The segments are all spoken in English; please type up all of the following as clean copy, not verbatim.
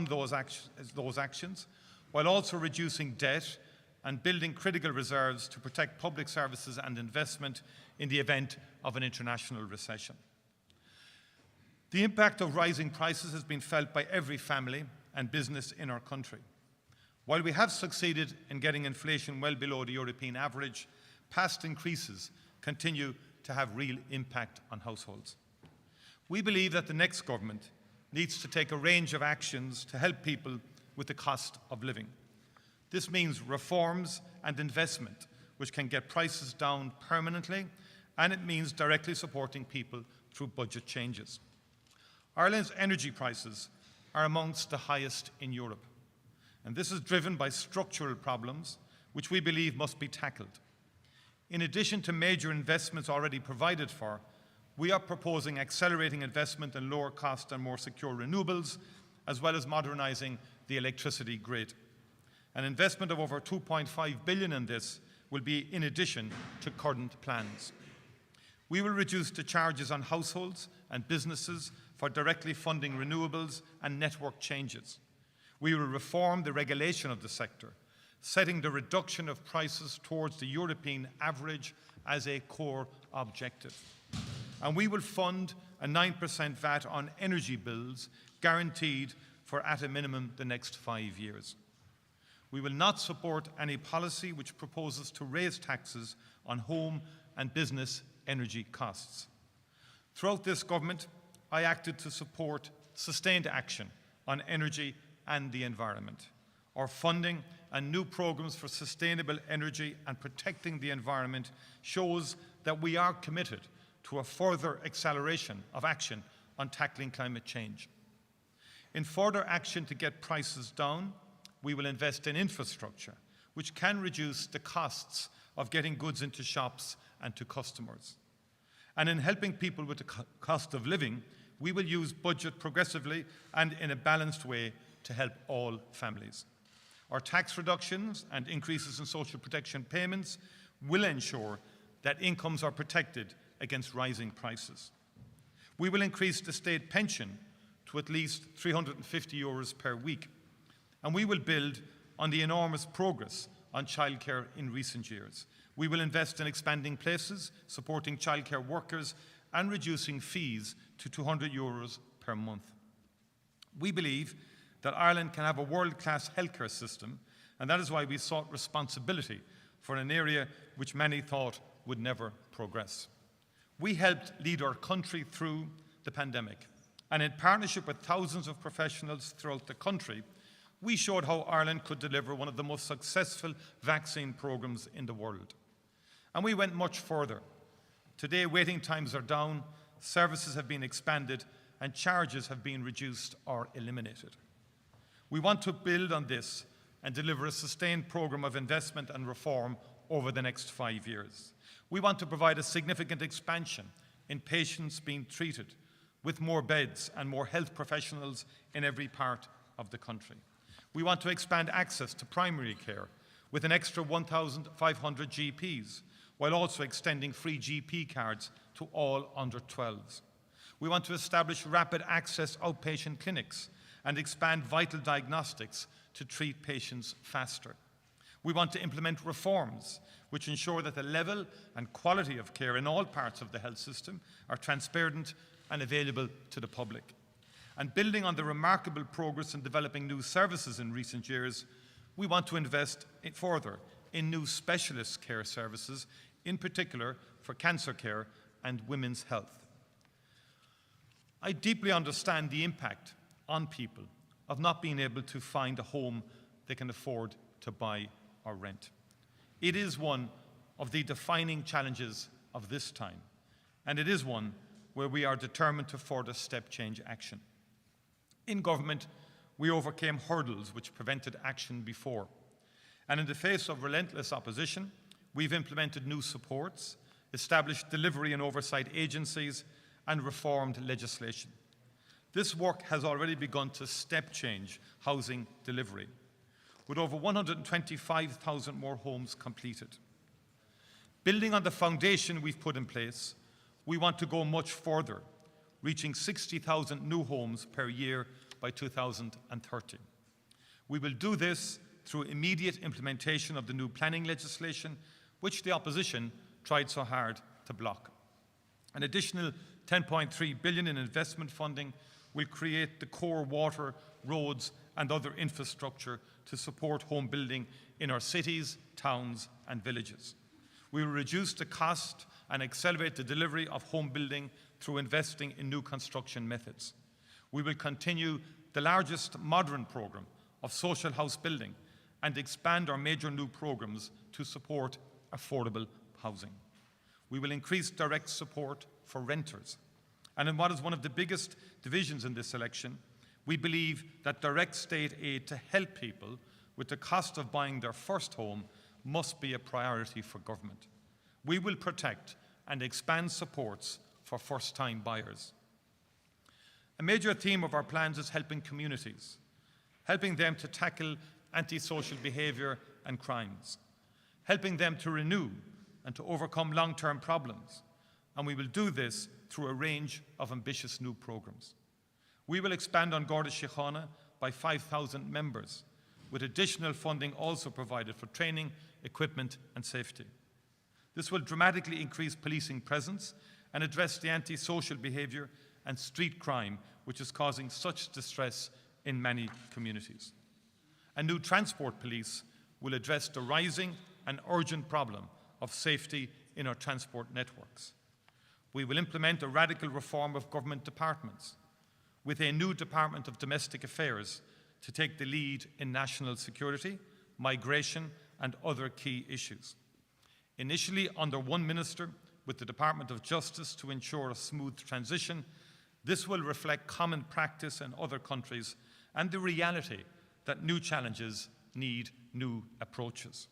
fund those actions while also reducing debt and building critical reserves to protect public services and investment in the event of an international recession. The impact of rising prices has been felt by every family and business in our country. While we have succeeded in getting inflation well below the European average, past increases continue to have real impact on households. We believe that the next government needs to take a range of actions to help people with the cost of living. This means reforms and investment which can get prices down permanently, and it means directly supporting people through budget changes. Ireland's energy prices are amongst the highest in Europe, and this is driven by structural problems which we believe must be tackled. In addition to major investments already provided for, we are proposing accelerating investment in lower cost and more secure renewables, as well as modernising the electricity grid. An investment of over €2.5 billion in this will be in addition to current plans. We will reduce the charges on households and businesses for directly funding renewables and network changes. We will reform the regulation of the sector, setting the reduction of prices towards the European average as a core objective. And we will fund a 9% VAT on energy bills, guaranteed for at a minimum the next 5 years. We will not support any policy which proposes to raise taxes on home and business energy costs. Throughout this government, I acted to support sustained action on energy and the environment. Our funding and new programmes for sustainable energy and protecting the environment shows that we are committed to a further acceleration of action on tackling climate change. In further action to get prices down, we will invest in infrastructure, which can reduce the costs of getting goods into shops and to customers. And in helping people with the cost of living, we will use budget progressively and in a balanced way to help all families. Our tax reductions and increases in social protection payments will ensure that incomes are protected against rising prices. We will increase the state pension to at least €350 per week, and we will build on the enormous progress on childcare in recent years. We will invest in expanding places, supporting childcare workers, and reducing fees to €200 per month. We believe that Ireland can have a world-class healthcare system, and that is why we sought responsibility for an area which many thought would never progress. We helped lead our country through the pandemic, and in partnership with thousands of professionals throughout the country, we showed how Ireland could deliver one of the most successful vaccine programmes in the world. And we went much further. Today, waiting times are down, services have been expanded, and charges have been reduced or eliminated. We want to build on this and deliver a sustained programme of investment and reform over the next 5 years. We want to provide a significant expansion in patients being treated, with more beds and more health professionals in every part of the country. We want to expand access to primary care with an extra 1,500 GPs, while also extending free GP cards to all under 12s. We want to establish rapid access outpatient clinics and expand vital diagnostics to treat patients faster. We want to implement reforms which ensure that the level and quality of care in all parts of the health system are transparent and available to the public. And building on the remarkable progress in developing new services in recent years, we want to invest further in new specialist care services, in particular for cancer care and women's health. I deeply understand the impact on people of not being able to find a home they can afford to buy or rent. It is one of the defining challenges of this time, and it is one where we are determined to further step change action. In government, we overcame hurdles which prevented action before, and in the face of relentless opposition, we've implemented new supports, established delivery and oversight agencies, and reformed legislation. This work has already begun to step change housing delivery, with over 125,000 more homes completed. Building on the foundation we've put in place, we want to go much further, reaching 60,000 new homes per year by 2030. We will do this through immediate implementation of the new planning legislation, which the opposition tried so hard to block. An additional 10.3 billion in investment funding will create the core water, roads and other infrastructure to support home building in our cities, towns and villages. We will reduce the cost and accelerate the delivery of home building through investing in new construction methods. We will continue the largest modern programme of social house building and expand our major new programmes to support affordable housing. We will increase direct support for renters. And in what is one of the biggest divisions in this election, we believe that direct state aid to help people with the cost of buying their first home must be a priority for government. We will protect and expand supports for first-time buyers. A major theme of our plans is helping communities, helping them to tackle antisocial behaviour and crimes, helping them to renew and to overcome long-term problems. And we will do this through a range of ambitious new programmes. We will expand on Garda Síochána by 5,000 members, with additional funding also provided for training, equipment and safety. This will dramatically increase policing presence and address the antisocial behaviour and street crime which is causing such distress in many communities. A new transport police will address the rising and urgent problem of safety in our transport networks. We will implement a radical reform of government departments, with a new Department of Domestic Affairs to take the lead in national security, migration and other key issues. Initially under one minister, with the Department of Justice to ensure a smooth transition, this will reflect common practice in other countries and the reality that new challenges need new approaches.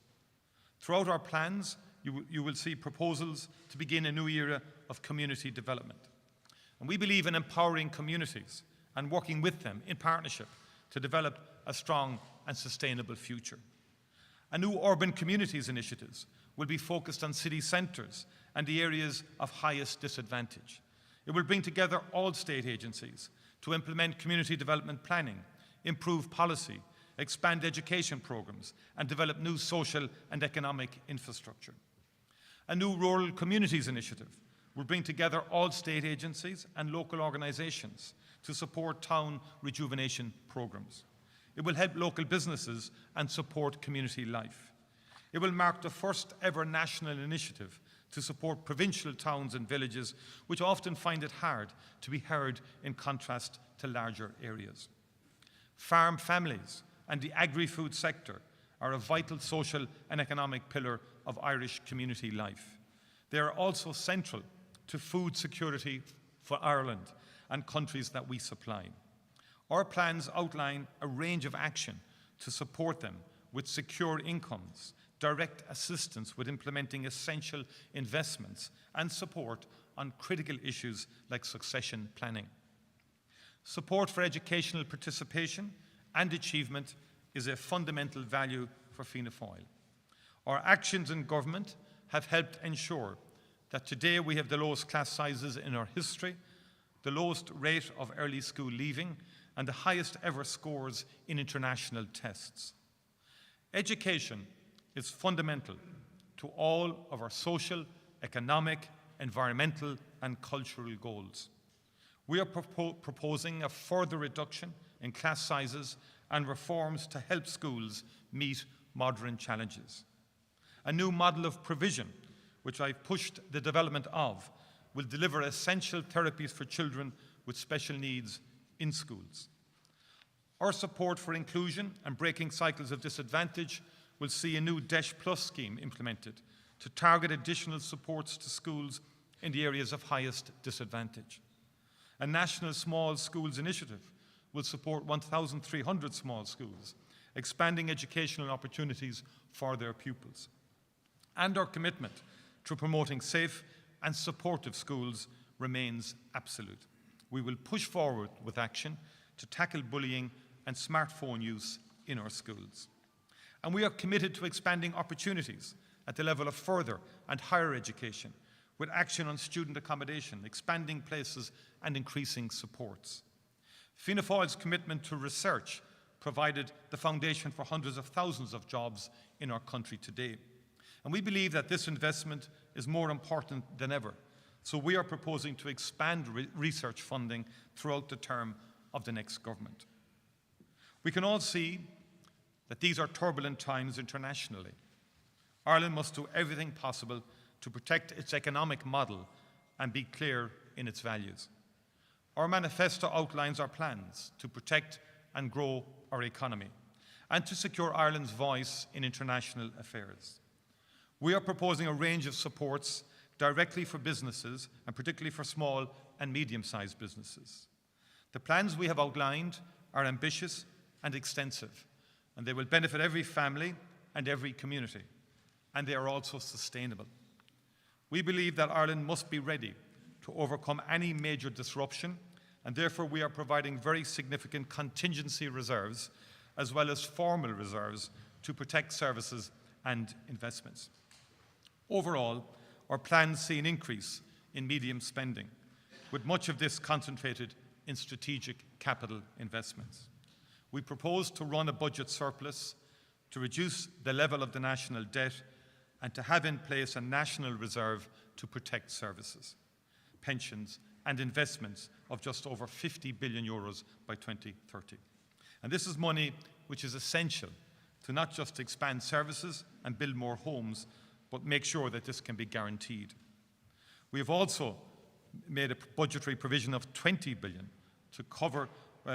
Throughout our plans, you will see proposals to begin a new era of community development. And we believe in empowering communities and working with them in partnership to develop a strong and sustainable future. A new urban communities initiatives will be focused on city centres and the areas of highest disadvantage. It will bring together all state agencies to implement community development planning, improve policy, expand education programmes and develop new social and economic infrastructure. A new rural communities initiative will bring together all state agencies and local organisations to support town rejuvenation programmes. It will help local businesses and support community life. It will mark the first ever national initiative to support provincial towns and villages, which often find it hard to be heard in contrast to larger areas. Farm families and the agri-food sector are a vital social and economic pillar of Irish community life. They are also central to food security for Ireland and countries that we supply. Our plans outline a range of action to support them with secure incomes, direct assistance with implementing essential investments, and support on critical issues like succession planning. Support for educational participation and achievement is a fundamental value for Fianna Fáil. Our actions in government have helped ensure that today we have the lowest class sizes in our history, the lowest rate of early school leaving, and the highest ever scores in international tests. Education is fundamental to all of our social, economic, environmental and cultural goals. We are proposing a further reduction in class sizes and reforms to help schools meet modern challenges. A new model of provision, which I've pushed the development of, will deliver essential therapies for children with special needs in schools. Our support for inclusion and breaking cycles of disadvantage will see a new DESH Plus scheme implemented to target additional supports to schools in the areas of highest disadvantage. A national small schools initiative will support 1,300 small schools, expanding educational opportunities for their pupils. And our commitment to promoting safe and supportive schools remains absolute. We will push forward with action to tackle bullying and smartphone use in our schools. And we are committed to expanding opportunities at the level of further and higher education, with action on student accommodation, expanding places and increasing supports. Fianna Fáil's commitment to research provided the foundation for hundreds of thousands of jobs in our country today. And we believe that this investment is more important than ever. So we are proposing to expand research funding throughout the term of the next government. We can all see that these are turbulent times internationally. Ireland must do everything possible to protect its economic model and be clear in its values. Our manifesto outlines our plans to protect and grow our economy and to secure Ireland's voice in international affairs. We are proposing a range of supports directly for businesses and particularly for small and medium-sized businesses. The plans we have outlined are ambitious and extensive, and they will benefit every family and every community, and they are also sustainable. We believe that Ireland must be ready to overcome any major disruption, and therefore we are providing very significant contingency reserves as well as formal reserves to protect services and investments. Overall, our plans see an increase in medium spending, with much of this concentrated in strategic capital investments. We propose to run a budget surplus, to reduce the level of the national debt, and to have in place a national reserve to protect services, pensions and investments of just over €50 billion by 2030. And this is money which is essential to not just expand services and build more homes, but make sure that this can be guaranteed. We have also made a budgetary provision of €20 billion to cover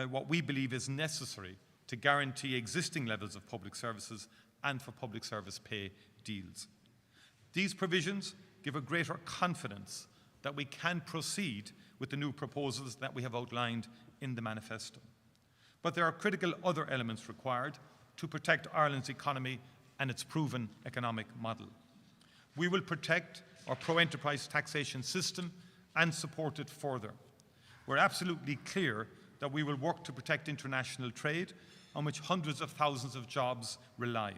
what we believe is necessary to guarantee existing levels of public services and for public service pay deals. These provisions give a greater confidence that we can proceed with the new proposals that we have outlined in the manifesto. But there are critical other elements required to protect Ireland's economy and its proven economic model. We will protect our pro-enterprise taxation system and support it further. We're absolutely clear that we will work to protect international trade on which hundreds of thousands of jobs rely.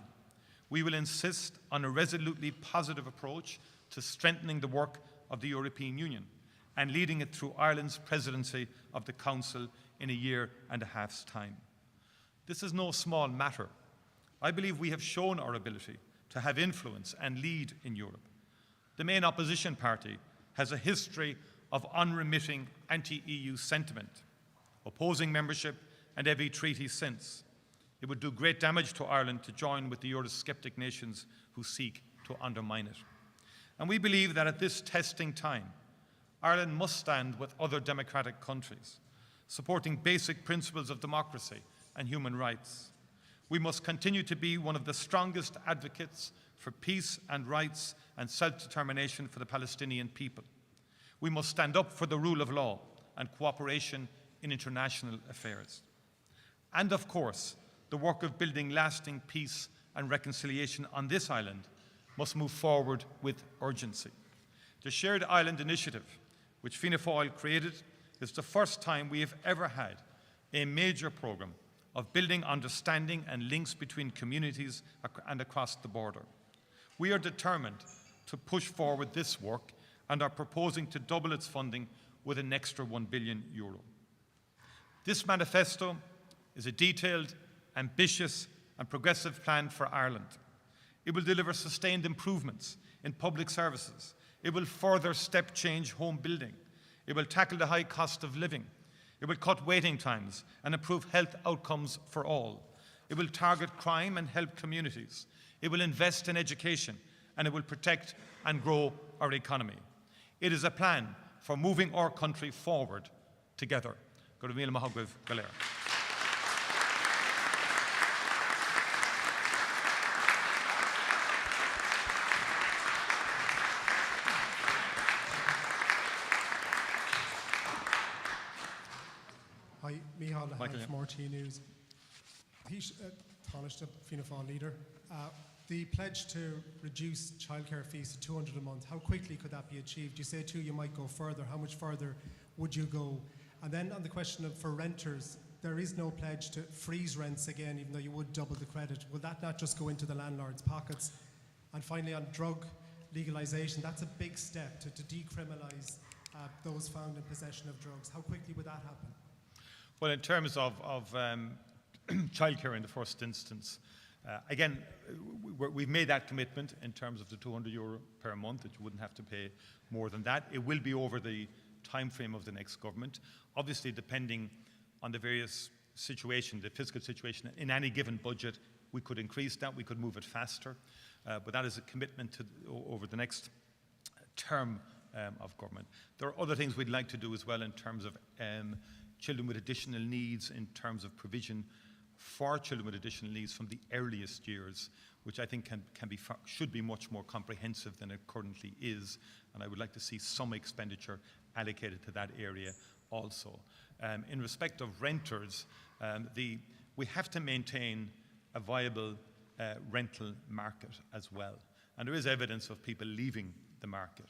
We will insist on a resolutely positive approach to strengthening the work of the European Union and leading it through Ireland's presidency of the Council in a year and a half's time. This is no small matter. I believe we have shown our ability to have influence and lead in Europe. The main opposition party has a history of unremitting anti-EU sentiment, opposing membership and every treaty since. It would do great damage to Ireland to join with the Eurosceptic nations who seek to undermine it. And we believe that at this testing time, Ireland must stand with other democratic countries, supporting basic principles of democracy and human rights. We must continue to be one of the strongest advocates for peace and rights and self-determination for the Palestinian people. We must stand up for the rule of law and cooperation in international affairs. And of course, the work of building lasting peace and reconciliation on this island must move forward with urgency. The Shared Island Initiative, which Fianna Fáil created, is the first time we have ever had a major programme of building understanding and links between communities and across the border. We are determined to push forward this work and are proposing to double its funding with an extra €1 billion. This manifesto is a detailed, ambitious and progressive plan for Ireland. It will deliver sustained improvements in public services. It will further step change home building. It will tackle the high cost of living. It will cut waiting times and improve health outcomes for all. It will target crime and help communities. It will invest in education, and it will protect and grow our economy. It is a plan for moving our country forward together. Go to Míle Maithugh Galéir. Hi, Micheál Lahan from RT News. Tánaiste Fianna Fáil leader. The pledge to reduce childcare fees to €200 a month, how quickly could that be achieved? You say too you might go further. How much further would you go? And then on the question of for renters, there is no pledge to freeze rents again, even though you would double the credit. Will that not just go into the landlord's pockets? And finally, on drug legalisation, that's a big step to decriminalise those found in possession of drugs. How quickly would that happen? Well, in terms of childcare in the first instance, again, we've made that commitment in terms of the €200 per month, that you wouldn't have to pay more than that. It will be over the time frame of the next government. Obviously, depending on the various situation, the fiscal situation in any given budget, we could increase that, we could move it faster, but that is a commitment to, over the next term of government. There are other things we'd like to do as well in terms of children with additional needs, in terms of provision for children with additional needs from the earliest years, which I think should be much more comprehensive than it currently is, and I would like to see some expenditure allocated to that area also. In respect of renters, we have to maintain a viable rental market as well, and there is evidence of people leaving the market,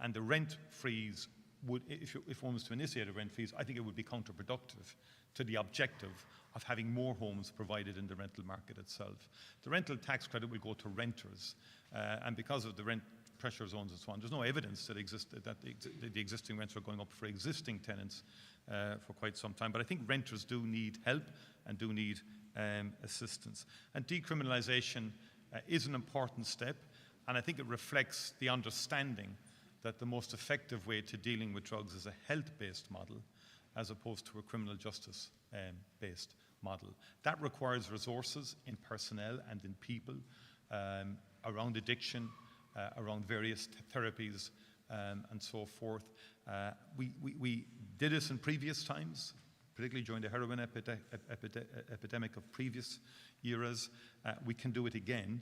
and the rent freeze would, if one was to initiate a rent freeze, I think it would be counterproductive to the objective of having more homes provided in the rental market itself. The rental tax credit will go to renters, and because of the rent pressure zones and so on, there's no evidence that the existing rents are going up for existing tenants for quite some time. But I think renters do need help and do need assistance. And decriminalisation is an important step, and I think it reflects the understanding that the most effective way to dealing with drugs is a health-based model as opposed to a criminal justice-based model. That requires resources in personnel and in people around addiction, around various therapies and so forth. We did this in previous times, particularly during the heroin epidemic of previous eras. We can do it again.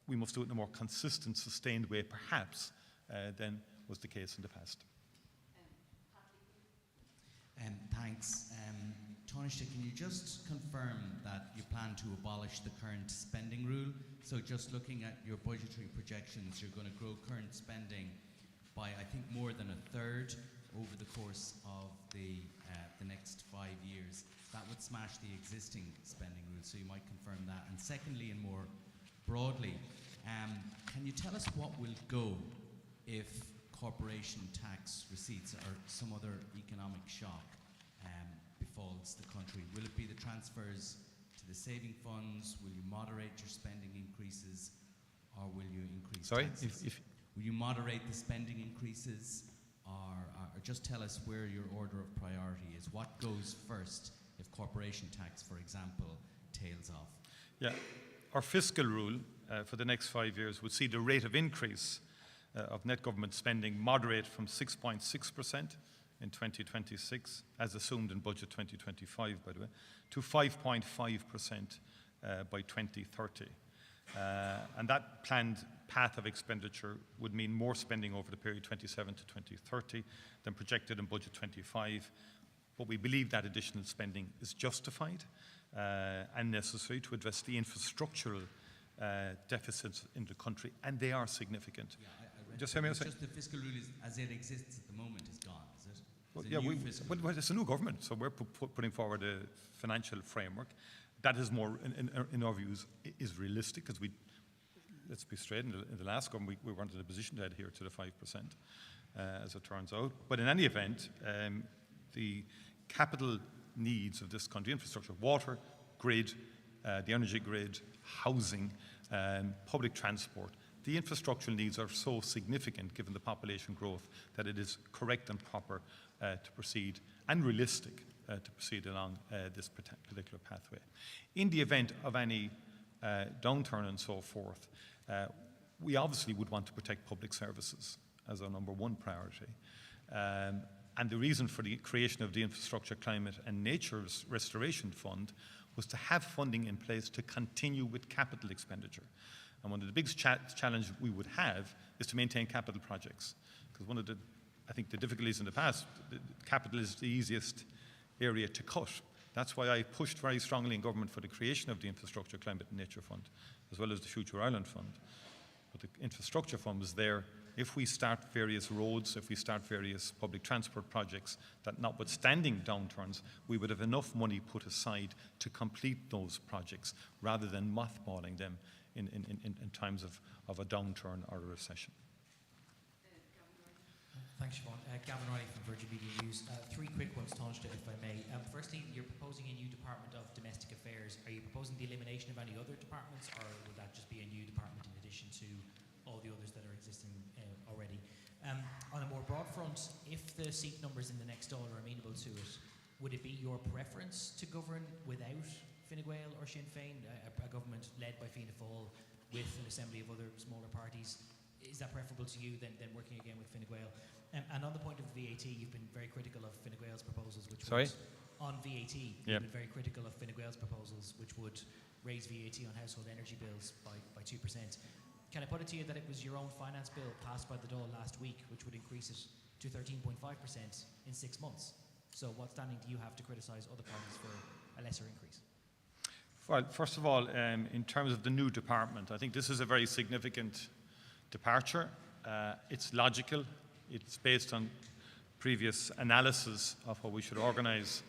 We must do it in a more consistent, sustained way, perhaps, than was the case in the past. Thanks. Taoiseach, can you just confirm that you plan to abolish the current spending rule? So just looking at your budgetary projections, you're going to grow current spending by, I think, more than a third over the course of the next 5 years. That would smash the existing spending rule, so you might confirm that. And secondly, and more broadly, can you tell us what will go if corporation tax receipts or some other economic shock befalls the country? Will it be the transfers to the saving funds? Will you moderate your spending increases, or will you increase taxes? Will you moderate the spending increases, or just tell us where your order of priority is? What goes first if corporation tax, for example, tails off? Yeah, our fiscal rule for the next 5 years would see the rate of increase of net government spending moderate from 6.6% in 2026, as assumed in budget 2025, by the way, to 5.5% by 2030. And that planned path of expenditure would mean more spending over the period 27 to 2030 than projected in budget 25. But we believe that additional spending is justified and necessary to address the infrastructural deficits in the country, and they are significant. Yeah, just hear me out. Just the fiscal rule as it exists at the moment is gone, is it? Well, yeah, it's a new government, so we're putting forward a financial framework that is more, in our views, is realistic, because let's be straight, in the last government we weren't in a position to adhere to the 5%, as it turns out. But in any event, the capital needs of this country, infrastructure, water, grid, the energy grid, housing, public transport, the infrastructural needs are so significant given the population growth that it is correct and proper to proceed, and realistic to proceed along this particular pathway. In the event of any downturn and so forth, we obviously would want to protect public services as our number one priority. And the reason for the creation of the Infrastructure, Climate and Nature Restoration Fund was to have funding in place to continue with capital expenditure. And one of the biggest challenges we would have is to maintain capital projects. Because one of the, I think, the difficulties in the past, capital is the easiest area to cut. That's why I pushed very strongly in government for the creation of the Infrastructure, Climate and Nature Fund, as well as the Future Ireland Fund. But the Infrastructure Fund was there if we start various roads, if we start various public transport projects, that notwithstanding downturns, we would have enough money put aside to complete those projects, rather than mothballing them in times of a downturn or a recession. Thanks, Siobhan. Gavin Riley from Virgin Media News. Three quick ones, Taoiseach, if I may. Firstly, you're proposing a new Department of Domestic Affairs. Are you proposing the elimination of any other departments, or would that just be a new department in addition to all the others that are existing already? On a more broad front, if the seat numbers in the next Dáil are amenable to it, would it be your preference to govern without Fine Gael or Sinn Féin, a government led by Fianna Fáil with an assembly of other smaller parties? Is that preferable to you than working again with Fine Gael? And on the point of VAT, you've been very critical of Fine Gael's proposals, which on VAT, you've been very critical of Fine Gael's proposals, which would raise VAT on household energy bills by 2%. Can I put it to you that it was your own finance bill passed by the Dáil last week, which would increase it to 13.5% in 6 months? So what standing do you have to criticise other parties for a lesser increase? Well, first of all, in terms of the new department, I think this is a very significant departure. It's logical. It's based on previous analysis of how we should organise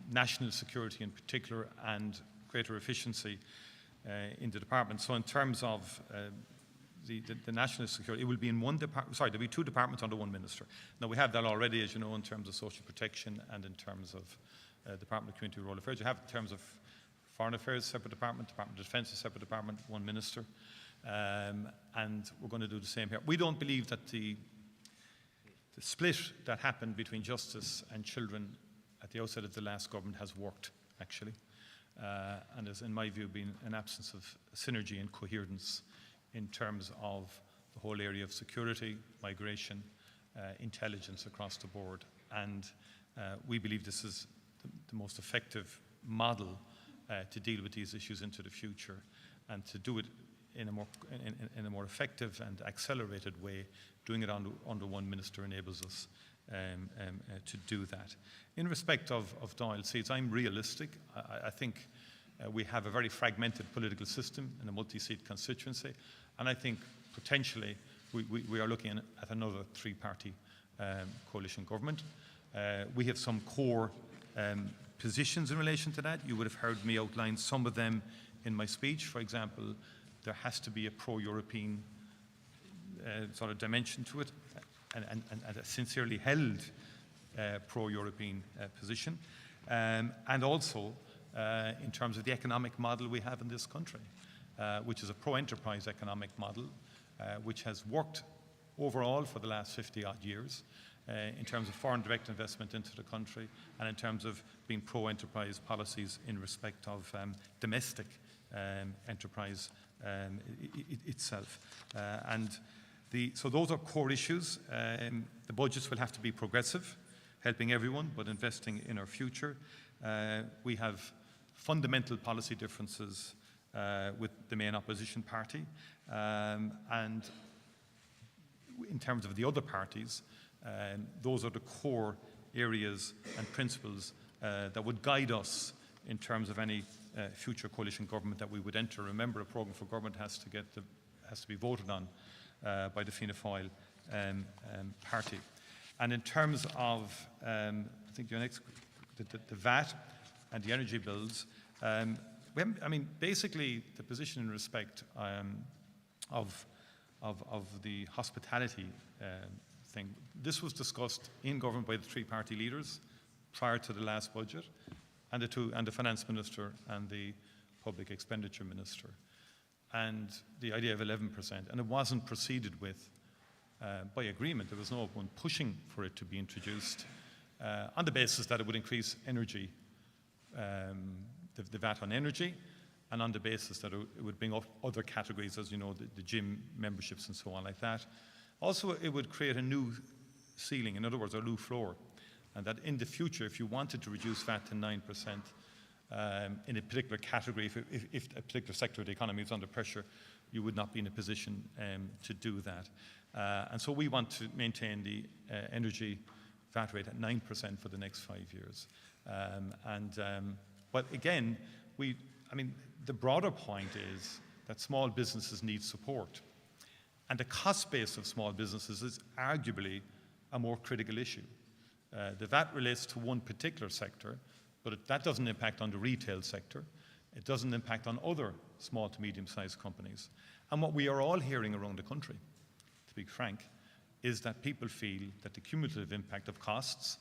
national security in particular and greater efficiency in the department. So in terms of the national security, it will be in one department. Sorry, there'll be two departments under one minister. Now, we have that already, as you know, in terms of social protection and in terms of Department of Community and Rural Affairs. You have in terms of Foreign Affairs, separate department, Department of Defence, a separate department, one minister. And we're going to do the same here. We don't believe that the split that happened between justice and children at the outset of the last government has worked, actually. And has, in my view, been an absence of synergy and coherence in terms of the whole area of security, migration, intelligence across the board. And we believe this is the most effective model to deal with these issues into the future, and to do it in a more effective and accelerated way. Doing it under one minister enables us to do that. In respect of Dáil seats, I'm realistic. I think we have a very fragmented political system in a multi-seat constituency, and I think potentially we are looking at another three-party coalition government. We have some core positions in relation to that. You would have heard me outline some of them in my speech. For example, there has to be a pro-European sort of dimension to it, and a sincerely held pro-European position. And also in terms of the economic model we have in this country, which is a pro-enterprise economic model, which has worked overall for the last 50-odd years in terms of foreign direct investment into the country, and in terms of being pro-enterprise policies in respect of domestic enterprise itself. So those are core issues. The budgets will have to be progressive, helping everyone, but investing in our future. We have fundamental policy differences with the main opposition party. And in terms of the other parties, those are the core areas and principles that would guide us in terms of any future coalition government that we would enter. Remember, a programme for government has to be voted on by the Fianna Fáil party. And in terms of, I think your next, the VAT and the energy bills, basically the position in respect of the hospitality thing, this was discussed in government by the three-party leaders prior to the last budget, and the finance minister and the public expenditure minister, and the idea of 11%, and it wasn't proceeded with by agreement. There was no one pushing for it to be introduced on the basis that it would increase energy, the VAT on energy, and on the basis that it would bring up other categories, as you know, the gym memberships and so on like that. Also, it would create a new ceiling, in other words, a new floor, and that in the future, if you wanted to reduce VAT to 9% in a particular category, if a particular sector of the economy is under pressure, you would not be in a position to do that. And so we want to maintain the energy VAT rate at 9% for the next 5 years. But again, the broader point is that small businesses need support. And the cost base of small businesses is arguably a more critical issue. The VAT relates to one particular sector, but that doesn't impact on the retail sector. It doesn't impact on other small to medium-sized companies. And what we are all hearing around the country, to be frank, is that people feel that the cumulative impact of costs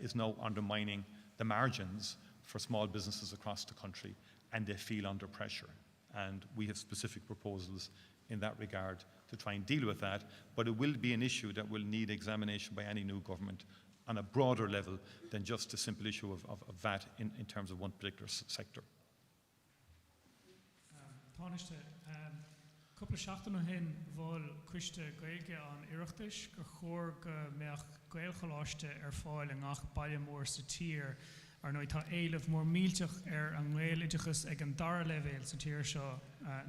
is now undermining the margins for small businesses across the country, and they feel under pressure. And we have specific proposals in that regard to try and deal with that, but it will be an issue that will need examination by any new government on a broader level than just the simple issue of VAT in terms of one particular sector. Tánaiste, cúpla seachtainna hin bhfuil cuiste gaeilge an iireachtais go chóir go mbeadh gaolcholáiste Fáil in ngach baile mór sa tír ar nó tá éileamh mór mílteach an nghaol idechas ag an dara levéil sa tír seo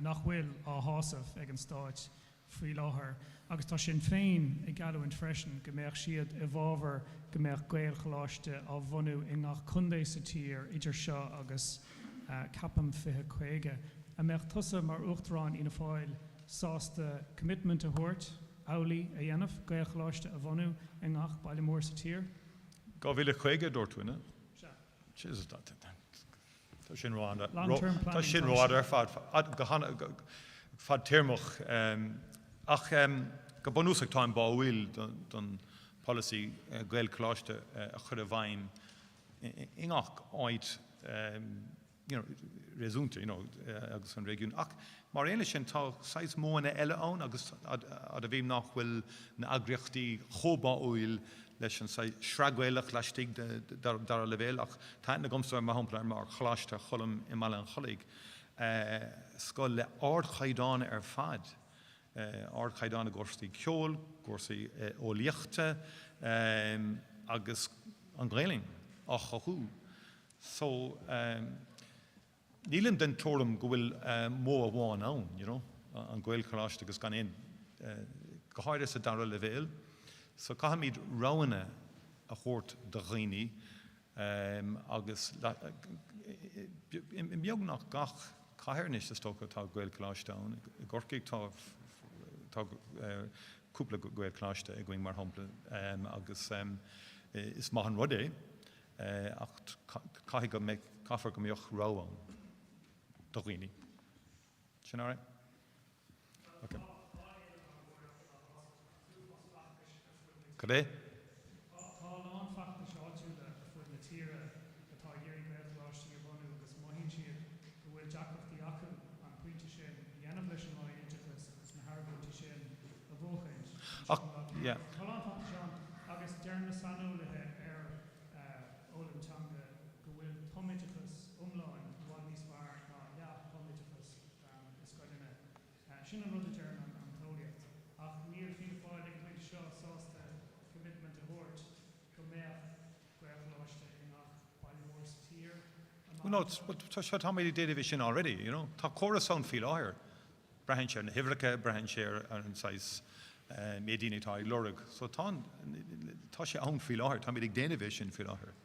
nach bhfuil á hásamh ag an stáit faoi láthair. Agus tá sin féin i galú freisin go mbeadh siad i bhábhar go mbeadh gaolcholáiste á bhunú i ngach chundé sa tír idir seo agus capam fiche chuige. A mbeadh tusa mar uachtarán ina Fáil sásta commitment a thuirt, álaí a dhéanamh gaolcholáiste a bhunú i ngach baile mór sa tír. Gá bhfuil chuige dúirtúine? Jesus, tá sin ráda. Tá sin ráda ar fad tíirmach ach go bunúsach tá an báhfuil don policy gaolcholáiste a chur a bhaim in ngach áid réasúnta agus an régiún. Ach mar éile sin tá sais móna eile ann agus a bhíom nach bhfuil na agriochtaí chóbáúil leis an sreaghailech leistigh dar a levéil ach tá na gomsa mar hampla mar chláiste cholam i mala an cholig. Scoil le ardchaidána ar fad. Ardchaidána gcórsaí ceol, gcórsaí óliachta agus an gréiling a chothú. So nílim den tólam go bhfuil mó a bháin ann, an gaolcholáiste agus gan éon go háir sa dara levéil. So cahamid rána a chót de ghaoine agus in beag nach gach cairnis is tócha tá gaolcholáiste ann. I gcorcaigh tá cúpla gaolcholáiste a going mar hampla agus is maith an rud é ach caithfear go mbeadh rá ann do ghaoine. Sin all right? Okay. Cadê? Yeah. Well, no, it's how many data vision already, Tá chora sound feel higher. Brahan share na Hivracha, Brahan share and size Medini tá Lorug. So tá sé own feel higher, tá many data vision feel higher.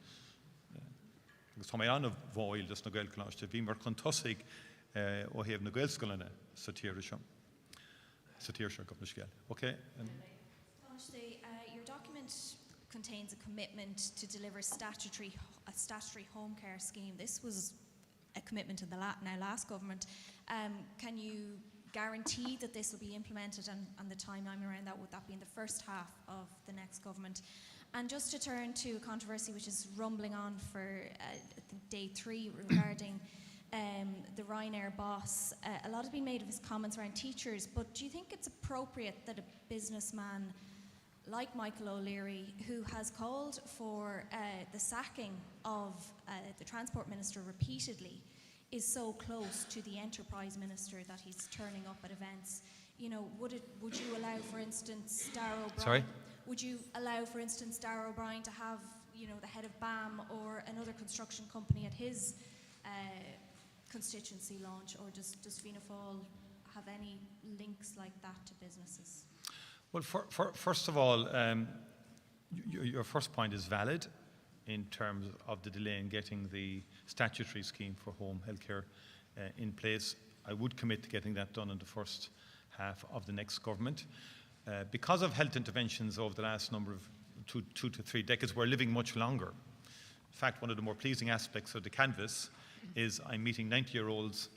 Because tá mé an bháil just na gaolcholáiste, bhí mar contosig ó héamh na gaolscoileanna sa tír seo. Sa tír seo go na scéal. Okay? Your document contains a commitment to deliver a statutory home care scheme. This was a commitment of the last government. Can you guarantee that this will be implemented and the timeline around that? Would that be in the first half of the next government? And just to turn to a controversy which is rumbling on for I think day 3 regarding the Ryanair boss. A lot has been made of his comments around teachers, but do you think it's appropriate that a businessman like Michael O'Leary, who has called for the sacking of the Transport Minister repeatedly, is so close to the Enterprise Minister that he's turning up at events? Would you allow, for instance, Darragh O'Brien? Sorry? Would you allow, for instance, Darragh O'Brien to have, the head of BAM or another construction company at his constituency launch, or does Fianna Fáil have any links like that to businesses? Well, first of all, your first point is valid in terms of the delay in getting the statutory scheme for home healthcare in place. I would commit to getting that done in the first half of the next government. Because of health interventions over the last number of 2 to 3 decades, we're living much longer. In fact, one of the more pleasing aspects of the canvass is I'm meeting 90-year-olds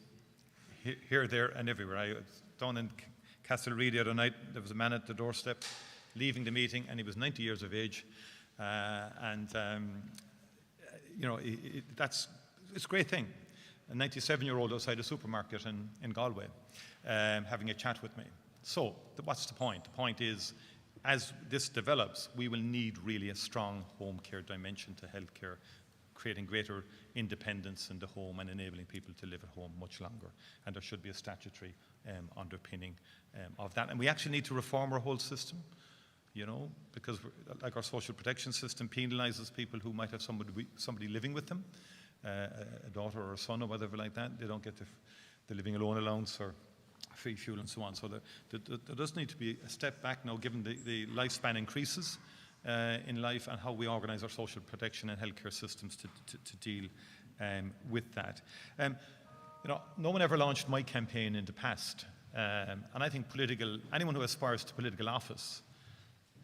here, there and everywhere. I was down in Castlereagh the other night. There was a man at the doorstep leaving the meeting, and he was 90 years of age. It's a great thing. A 97-year-old outside a supermarket in Galway having a chat with me. So what's the point? The point is, as this develops, we will need really a strong home care dimension to healthcare, creating greater independence in the home and enabling people to live at home much longer. And there should be a statutory underpinning of that. And we actually need to reform our whole system, because like our social protection system penalises people who might have somebody living with them, a daughter or a son or whatever like that. They don't get the living alone allowance or free fuel and so on. So there does need to be a step back now, given the lifespan increases in life, and how we organise our social protection and healthcare systems to deal with that. No one ever launched my campaign in the past, and I think anyone who aspires to political office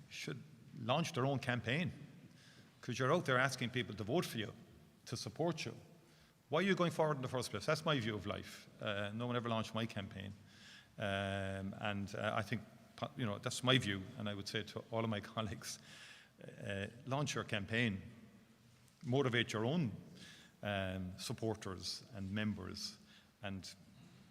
should launch their own campaign, because you're out there asking people to vote for you, to support you. Why are you going forward in the first place? That's my view of life. No one ever launched my campaign. I think, that's my view, and I would say to all of my colleagues, launch your campaign, motivate your own supporters and members, and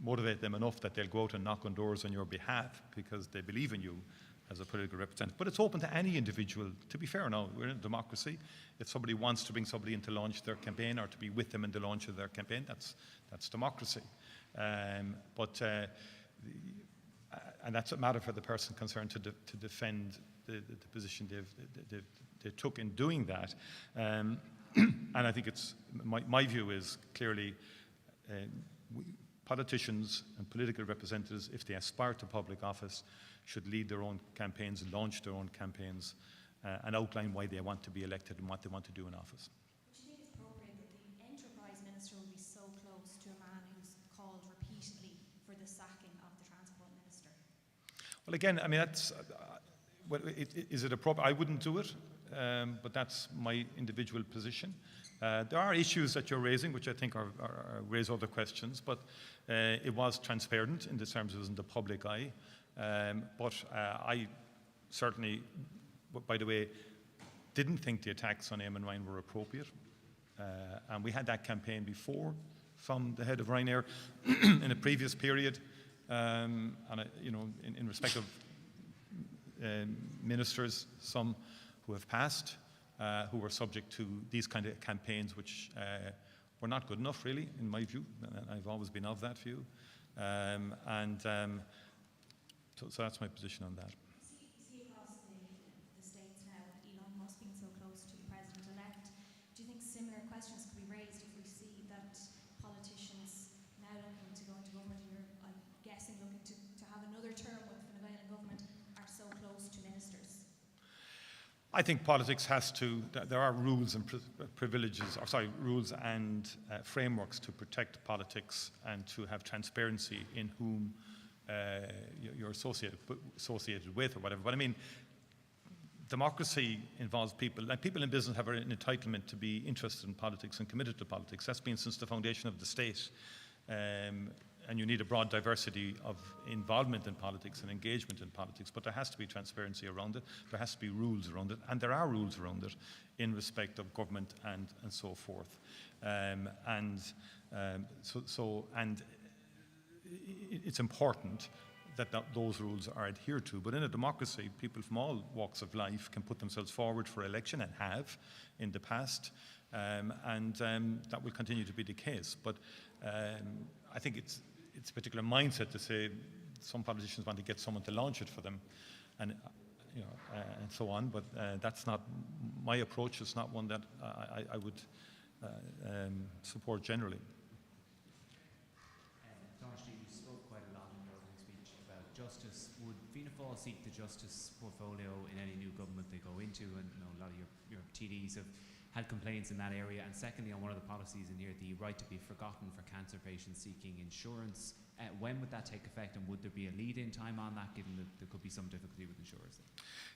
motivate them enough that they'll go out and knock on doors on your behalf because they believe in you as a political representative. But it's open to any individual. To be fair now, we're in a democracy. If somebody wants to bring somebody in to launch their campaign or to be with them in the launch of their campaign, that's democracy. And that's a matter for the person concerned to defend the position they took in doing that. And I think it's my view is clearly politicians and political representatives, if they aspire to public office, should lead their own campaigns, launch their own campaigns, and outline why they want to be elected and what they want to do in office. Do you think it's appropriate that the enterprise minister will be so close to a man who's called repeatedly for the sacking of the transport minister? Well, again, I mean, is it appropriate? I wouldn't do it, but that's my individual position. There are issues that you're raising, which I think raise other questions, but it was transparent in the terms it was in the public eye. But I certainly, by the way, didn't think the attacks on Eamon Ryan were appropriate. And we had that campaign before from the head of Ryanair in a previous period, and in respect of ministers, some who have passed, who were subject to these kind of campaigns, which were not good enough, really, in my view. And I've always been of that view. So that's my position on that. See across the States now, Elon Musk being so close to the President-elect, do you think similar questions could be raised if we see that politicians now looking to go into government, I'm guessing looking to have another term with the Fine Gael government, are so close to ministers? I think politics has to, there are rules and rules and frameworks to protect politics and to have transparency in whom you're associated with or whatever. But I mean, democracy involves people, like people in business have an entitlement to be interested in politics and committed to politics. That's been since the foundation of the state. And you need a broad diversity of involvement in politics and engagement in politics, but there has to be transparency around it. There has to be rules around it, and there are rules around it in respect of government and so forth. It's important that those rules are adhered to. But in a democracy, people from all walks of life can put themselves forward for election and have in the past, and that will continue to be the case. But I think it's a particular mindset to say some politicians want to get someone to launch it for them, and and so on. But that's not my approach. It's not one that I would support generally. You spoke quite a lot in your opening speech about justice. Would Fianna Fáil seek the justice portfolio in any new government they go into? And a lot of your TDs have had complaints in that area. And secondly, on one of the policies in here, the right to be forgotten for cancer patients seeking insurance. When would that take effect, and would there be a lead-in time on that, given that there could be some difficulty with insurers?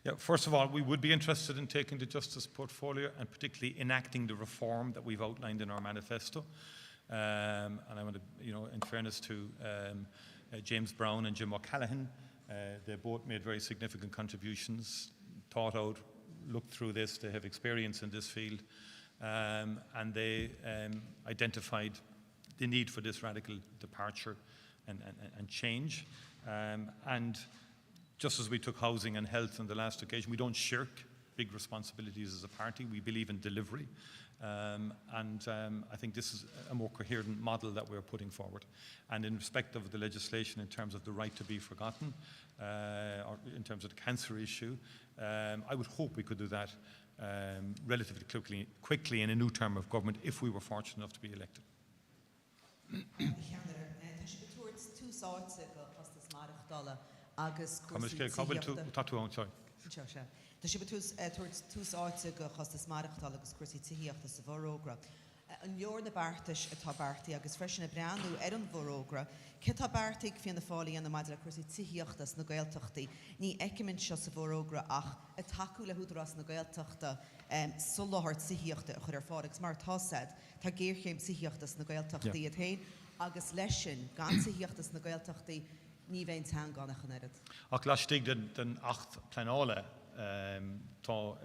Yeah, first of all, we would be interested in taking the justice portfolio and particularly enacting the reform that we've outlined in our manifesto. And I want to, in fairness to James Brown and Jim O'Callaghan, they both made very significant contributions thought out, looked through this, they have experience in this field, and they identified the need for this radical departure and change. And just as we took housing and health on the last occasion, we don't shirk big responsibilities as a party. We believe in delivery. I think this is a more coherent model that we're putting forward. And in respect of the legislation in terms of the right to be forgotten, or in terms of the cancer issue, I would hope we could do that relatively quickly in a new term of government if we were fortunate enough to be elected. Tá si túsáte go chus marachtal agus cuasí tííochtta sa bhrógra. An leor na bartas atá bartaí agus freisin na breanú an bhrógra, ce tá bartaigh Fianna Fáil an na maidir le cuasí tííochtas na Gaeltachtaí, ní eicimenn seo sa bhrógra ach a taú le húdarrás na Gaeltachta sullthart tííochta a chur fád agus mar tá said, tá géirchéim tííochtas na Gaeltachtaí a tain agus leisin gan tííochtas na Gaeltachtaí ní bhéin tean gan a chunéad. Ach leistigh den 8 pleanála tá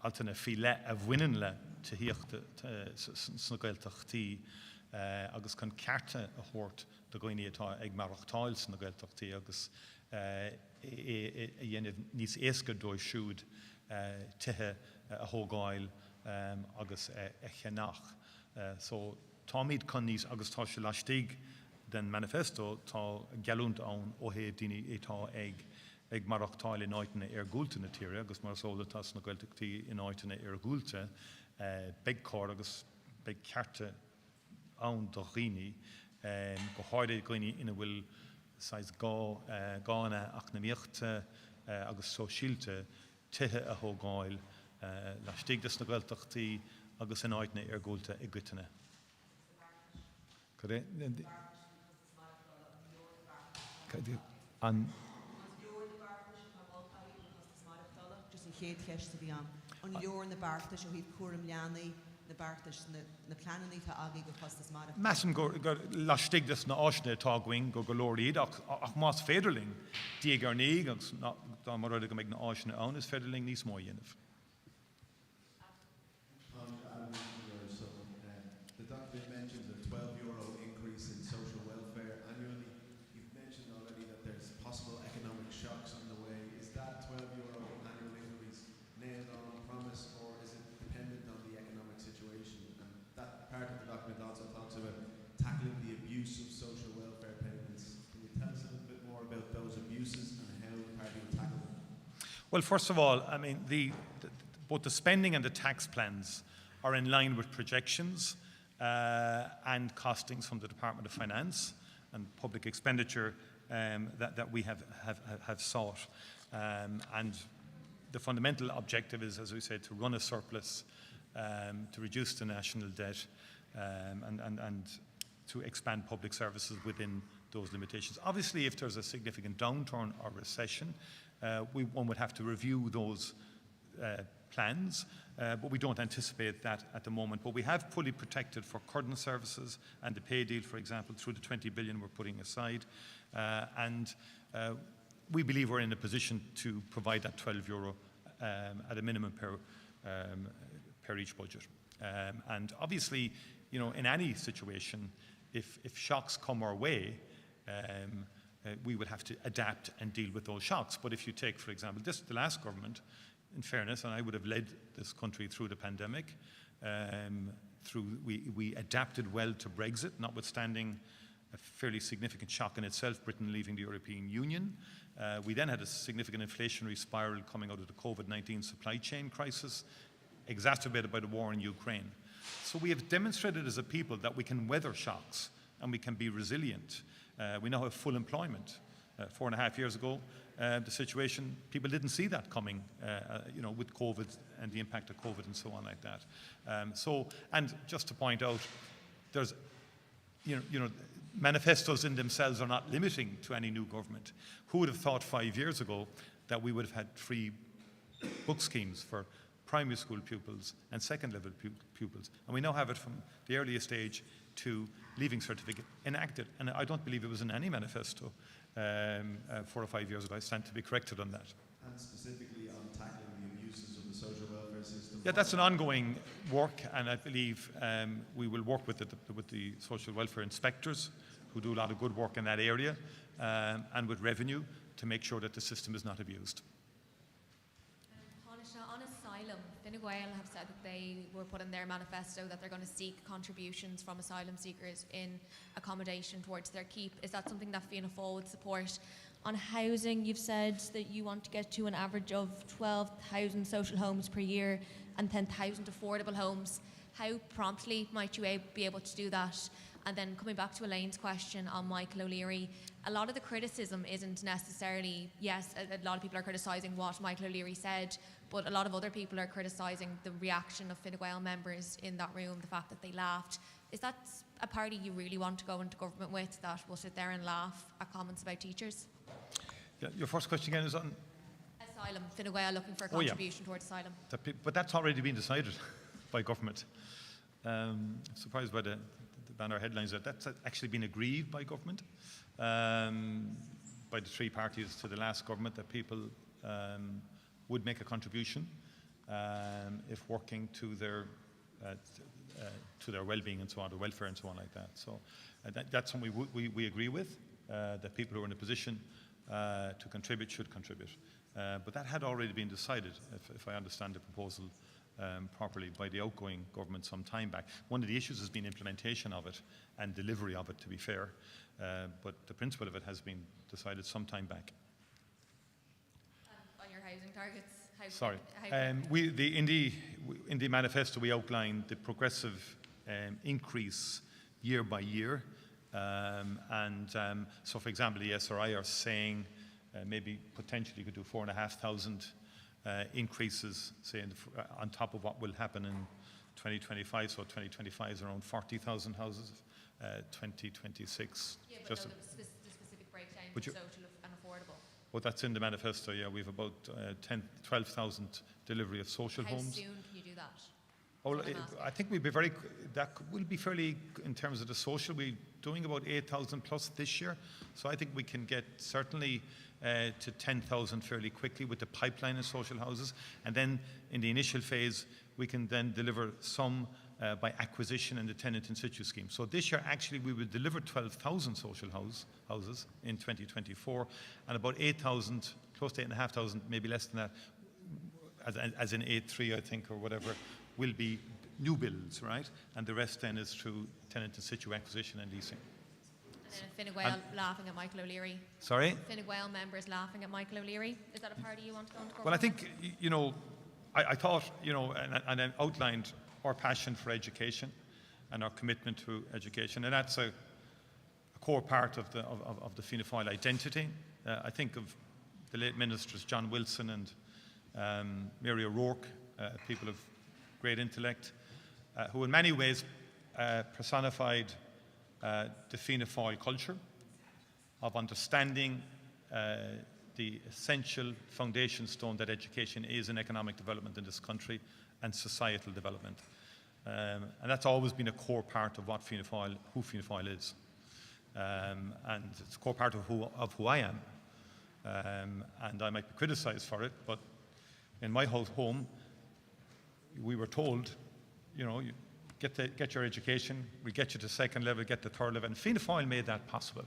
altainna fi le a bhaineann le tííochta sna Gaeltachtaí agus chun cearta a thabhairt do gcoinní atá ag marachtáil sna Gaeltachtaí agus dhéanamh níos éasca dóibh siúd tithe a thógáil agus a cheannach. So tá míad chun níos agus tá se leistigh den manifesto tá gealúnt ann ó hé daoine atá ag marachtáil in áiteanna gúilte na tíre, agus mar sólatas na Gaeltachtaí in áiteanna gúilte, beag cór agus beag cearta ann do riine, go háide gcoinní ina bhfuil gána ach na míochta agus sóisialte tithe a thógáil leistigh na Gaeltachtaí agus in áiteanna gúilte i gcuiteanna. Chéad cheiste bhí an leor na bartas ó híh cuaram leanaí na bartas na pleanaí tá agaí go chustas mar. Meam gur leistigh na áisne táhaing go golóiríad ach más féidirling díag ar ní agus dá mar go méid na áisne ann is féidirling níos mó dhéanamh. The document mentions a €12 increase in social welfare annually. You've mentioned already that there's possible economic shocks on the way. Is that €12 annual increase nailed on promise, or is it dependent on the economic situation? And that part of the document also talks about tackling the abuse of social welfare payments. Can you tell us a little bit more about those abuses and how the party will tackle them? Well, first of all, I mean, both the spending and the tax plans are in line with projections and costings from the Department of Finance and public expenditure that we have sought. And the fundamental objective is, as we said, to run a surplus, to reduce the national debt, and to expand public services within those limitations. Obviously, if there's a significant downturn or recession, one would have to review those plans, but we don't anticipate that at the moment. But we have fully protected for current services and the pay deal, for example, through the 20 billion we're putting aside. And we believe we're in a position to provide that €12 at a minimum per each budget. And obviously, you know, in any situation, if shocks come our way, we would have to adapt and deal with those shocks. But if you take, for example, the last government, in fairness, and I would have led this country through the pandemic, we adapted well to Brexit, notwithstanding a fairly significant shock in itself, Britain leaving the European Union. We then had a significant inflationary spiral coming out of the COVID-19 supply chain crisis, exacerbated by the war in Ukraine. So we have demonstrated as a people that we can weather shocks and we can be resilient. We now have full employment. 4.5 years ago, the situation, people didn't see that coming, you know, with COVID and the impact of COVID and so on like that. And just to point out, there's, you know, manifestos in themselves are not limiting to any new government. Who would have thought 5 years ago that we would have had free book schemes for primary school pupils and second level pupils? And we now have it from the earliest age to leaving certificate enacted. And I don't believe it was in any manifesto 4 or 5 years ago. I stand to be corrected on that. and specifically on tackling the abuses of the social welfare system? Yeah, that's an ongoing work, and I believe we will work with the social welfare inspectors who do a lot of good work in that area, and with revenue to make sure that the system is not abused. On asylum, Fine Gael have said that they were put in their manifesto that they're going to seek contributions from asylum seekers in accommodation towards their keep. Is that something that Fianna Fáil would support? On housing, you've said that you want to get to an average of 12,000 social homes per year and 10,000 affordable homes. How promptly might you be able to do that? And then coming back to Elaine's question on Michael O'Leary, a lot of the criticism isn't necessarily, yes, a lot of people are criticising what Michael O'Leary said, but a lot of other people are criticising the reaction of Fine Gael members in that room, the fact that they laughed. Is that a party you really want to go into government with, that will sit there and laugh at comments about teachers? Yeah, your first question again is on? Asylum, Fine Gael looking for a contribution towards asylum. But that's already been decided by government. Surprised by the banner headlines that's actually been agreed by government, by the three parties to the last government, that people would make a contribution if working to their well-being and so on, their welfare and so on like that. So that's something we agree with, that people who are in a position to contribute should contribute. But that had already been decided, if I understand the proposal properly, by the outgoing government some time back. One of the issues has been implementation of it and delivery of it, to be fair, but the principle of it has been decided some time back. On your housing targets? Sorry. In the manifesto we outlined the progressive increase year by year, so for example the SRI are saying maybe potentially you could do 4,500 increases, say, on top of what will happen in 2025. So 2025 is around 40,000 houses. 2026. Yeah, but the specific breakdown for social and affordable. Well, that's in the manifesto. Yeah, we've about 12,000 delivery of social homes. How soon can you do that? Oh, I think that will be fairly, in terms of the social, we're doing about 8,000 plus this year. So I think we can get certainly to 10,000 fairly quickly with the pipeline of social houses. And then in the initial phase, we can then deliver some by acquisition in the tenant in situ scheme. So this year, actually, we will deliver 12,000 social houses in 2024, and about 8,000, close to 8,500, maybe less than that, as in 8.3, I think, or whatever, will be new builds, right? And the rest then is through tenant in situ acquisition and leasing. And then Fine Gael laughing at Michael O'Leary. Sorry? Fine Gael members laughing at Michael O'Leary. Is that a party you want to go into government? Well, I think, I thought, and then outlined our passion for education and our commitment to education, and that's a core part of the Fianna Fáil identity. I think of the late ministers John Wilson and Mary O'Rourke, people of great intellect, who in many ways personified the Fianna Fáil culture of understanding the essential foundation stone that education is in economic development in this country and societal development. And that's always been a core part of who Fianna Fáil is. And it's a core part of who I am. And I might be criticised for it, but in my home, we were told, you get your education, we get you to second level, get to third level, and Fianna Fáil made that possible.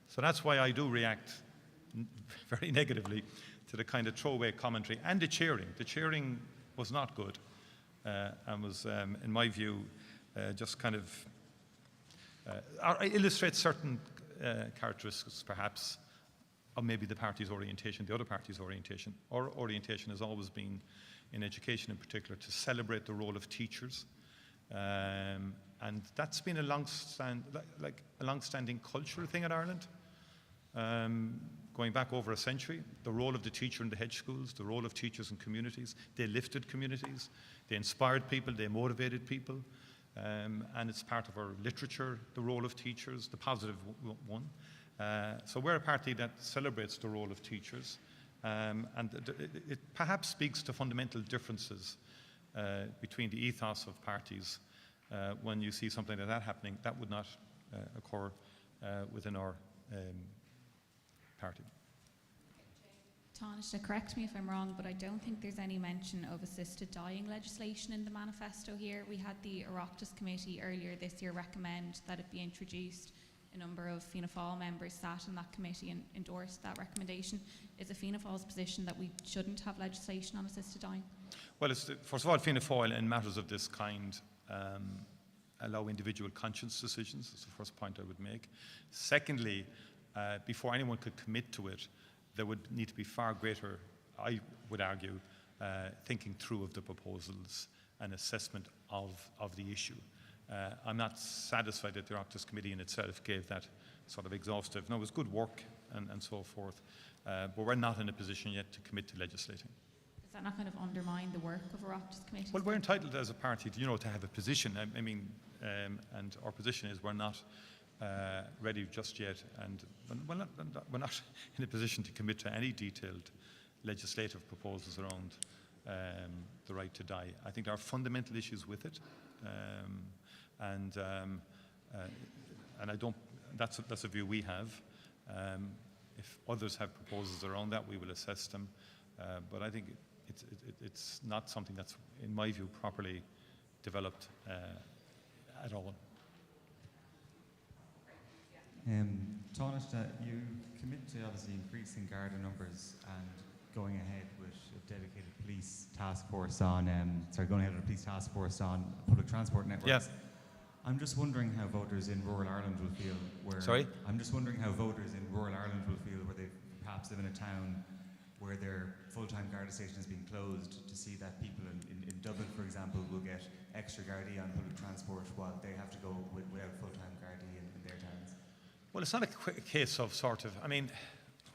So that's why I do react very negatively to the kind of throwaway commentary and the cheering. The cheering was not good and was, in my view, just kind of illustrates certain characteristics, perhaps, of maybe the party's orientation, the other party's orientation. Our orientation has always been, in education in particular, to celebrate the role of teachers. And that's been a long-standing cultural thing in Ireland, going back over a century. The role of the teacher in the hedge schools, the role of teachers in communities. They lifted communities, they inspired people, they motivated people, and it's part of our literature, the role of teachers, the positive one. So we're a party that celebrates the role of teachers, and it perhaps speaks to fundamental differences between the ethos of parties. When you see something like that happening, that would not occur within our party. Taoiseach, correct me if I'm wrong, but I don't think there's any mention of assisted dying legislation in the manifesto here. We had the Oireachtas Committee earlier this year recommend that it be introduced. A number of Fianna Fáil members sat in that committee and endorsed that recommendation. Is it Fianna Fáil's position that we shouldn't have legislation on assisted dying? Well, first of all, Fianna Fáil in matters of this kind allow individual conscience decisions. That's the first point I would make. Secondly, before anyone could commit to it, there would need to be far greater, I would argue, thinking through of the proposals and assessment of the issue. I'm not satisfied that the Oireachtas Committee in itself gave that sort of exhaustive. No, it was good work and so forth, but we're not in a position yet to commit to legislating. Does that not kind of undermine the work of Oireachtas Committee? Well, we're entitled as a party to, to have a position. I mean, and our position is we're not ready just yet, and we're not in a position to commit to any detailed legislative proposals around the right to die. I think there are fundamental issues with it, and I don't. That's a view we have. If others have proposals around that, we will assess them. But I think it's not something that's, in my view, properly developed at all. Taoiseach, you commit to obviously increasing Garda numbers and going ahead with a dedicated police task force on, going ahead with a police task force on public transport networks. Yeah. I'm just wondering how voters in rural Ireland will feel where... Sorry? I'm just wondering how voters in rural Ireland will feel where they perhaps live in a town where their full-time Garda station is being closed, to see that people in Dublin, for example, will get extra Gardaí on public transport while they have to go without full-time Gardaí in their towns. Well, it's not a case of sort of, I mean,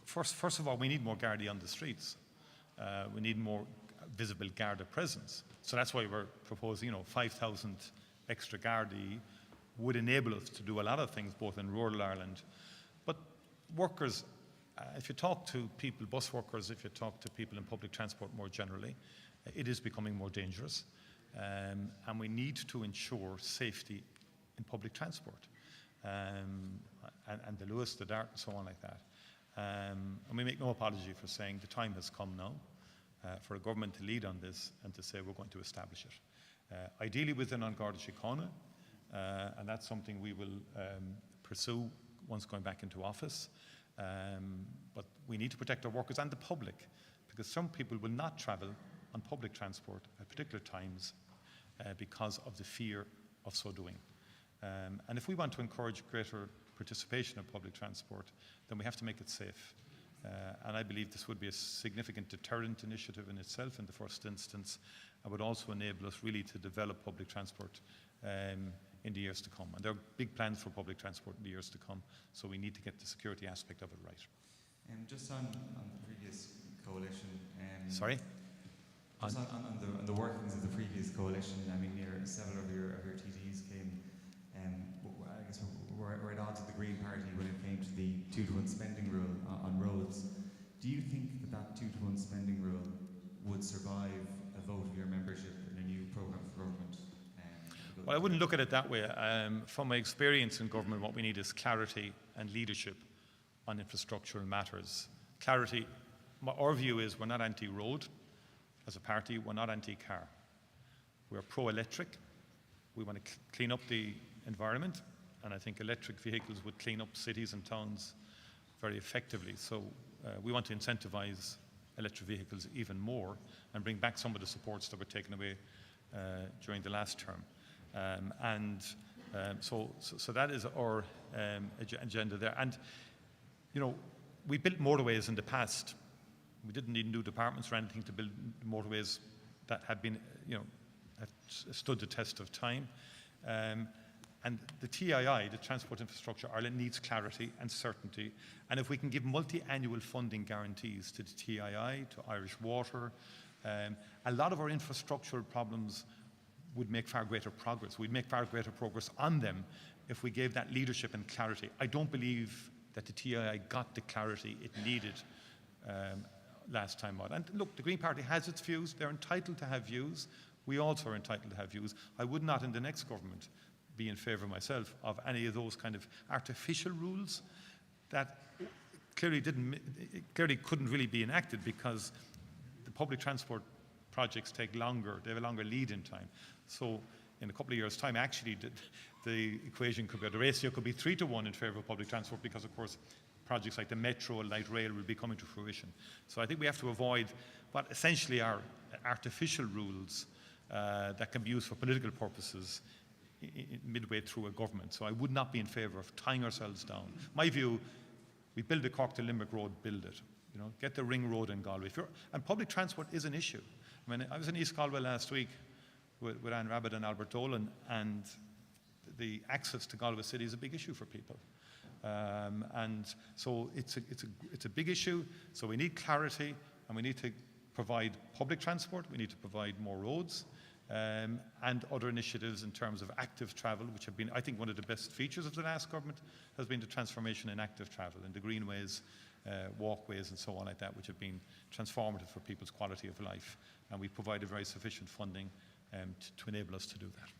first of all, we need more Gardaí on the streets. We need more visible Garda presence. So that's why we're proposing, 5,000 extra Gardaí would enable us to do a lot of things, both in rural Ireland. But workers, if you talk to people, bus workers, if you talk to people in public transport more generally, it is becoming more dangerous. And we need to ensure safety in public transport. And the Lewis, the Dart, and so on like that. And we make no apology for saying the time has come now for a government to lead on this and to say we're going to establish it. Ideally within An Garda Síochána, and that's something we will pursue once going back into office. But we need to protect our workers and the public, because some people will not travel on public transport at particular times because of the fear of so doing. And if we want to encourage greater participation in public transport, then we have to make it safe. And I believe this would be a significant deterrent initiative in itself in the first instance, and would also enable us really to develop public transport in the years to come. And there are big plans for public transport in the years to come, so we need to get the security aspect of it right. Just on the previous coalition... Sorry? Just on the workings of the previous coalition, I mean, several of your TDs came, I guess, were at odds with the Green Party when it came to the 2-to-1 spending rule on roads. Do you think that 2-to-1 spending rule would survive a vote of your membership in a new programme for government? Well, I wouldn't look at it that way. From my experience in government, what we need is clarity and leadership on infrastructural matters. Clarity, our view is we're not anti-road as a party, we're not anti-car. We're pro-electric. We want to clean up the environment, and I think electric vehicles would clean up cities and towns very effectively. So we want to incentivise electric vehicles even more and bring back some of the supports that were taken away during the last term. So that is our agenda there. And, we built motorways in the past. We didn't need new departments or anything to build motorways that had been, have stood the test of time. And the TII, the Transport Infrastructure Ireland, needs clarity and certainty. And if we can give multi-annual funding guarantees to the TII, to Irish Water, a lot of our infrastructural problems would make far greater progress. We'd make far greater progress on them if we gave that leadership and clarity. I don't believe that the TII got the clarity it needed last time out. And look, the Green Party has its views. They're entitled to have views. We also are entitled to have views. I would not in the next government be in favour myself of any of those kind of artificial rules that clearly couldn't really be enacted because the public transport projects take longer. They have a longer lead-in time. So in a couple of years' time, actually, the equation could be, or the ratio could be 3-to-1 in favour of public transport because, of course, projects like the metro and light rail will be coming to fruition. So I think we have to avoid what essentially are artificial rules that can be used for political purposes midway through a government. So I would not be in favour of tying ourselves down. My view, we build the Cork to Limerick road, build it. You know, get the ring road in Galway. And public transport is an issue. I mean, I was in East Galway last week with Anne Rabbitt and Albert Dolan, and the access to Galway City is a big issue for people. And so it's a big issue. So we need clarity, and we need to provide public transport. We need to provide more roads, and other initiatives in terms of active travel, which have been, I think, one of the best features of the last government has been the transformation in active travel, in the greenways, walkways, and so on like that, which have been transformative for people's quality of life. And we provided very sufficient funding to enable us to do that.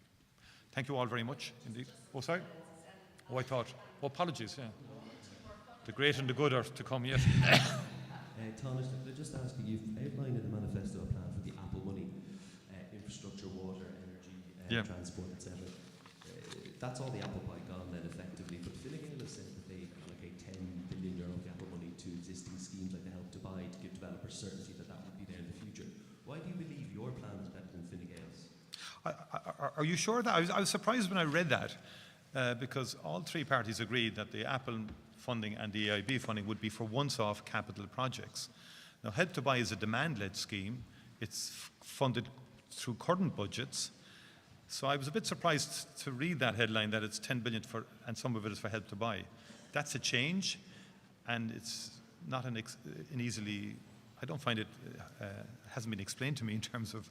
Thank you all very much indeed. Oh, sorry? Oh, I thought. Oh, apologies, yeah. The great and the good are to come yet. Thomas, I just ask you, you've outlined in the manifesto a plan for the Apple money, infrastructure, water, energy, transport, etc. That's all the Apple pie gone then effectively, but Fine Gael has said that they allocate €10 billion of the Apple money to existing schemes like the Help to Buy to give developers certainty that that would be there in the future. Why do you believe your plan is better than Fine Gael's? Are you sure of that? I was surprised when I read that because all three parties agreed that the Apple funding and the EIB funding would be for once-off capital projects. Now, Help to Buy is a demand-led scheme. It's funded through current budgets. So I was a bit surprised to read that headline that it's 10 billion for, and some of it is for Help to Buy. That's a change, and it's not an easily, I don't find it, hasn't been explained to me in terms of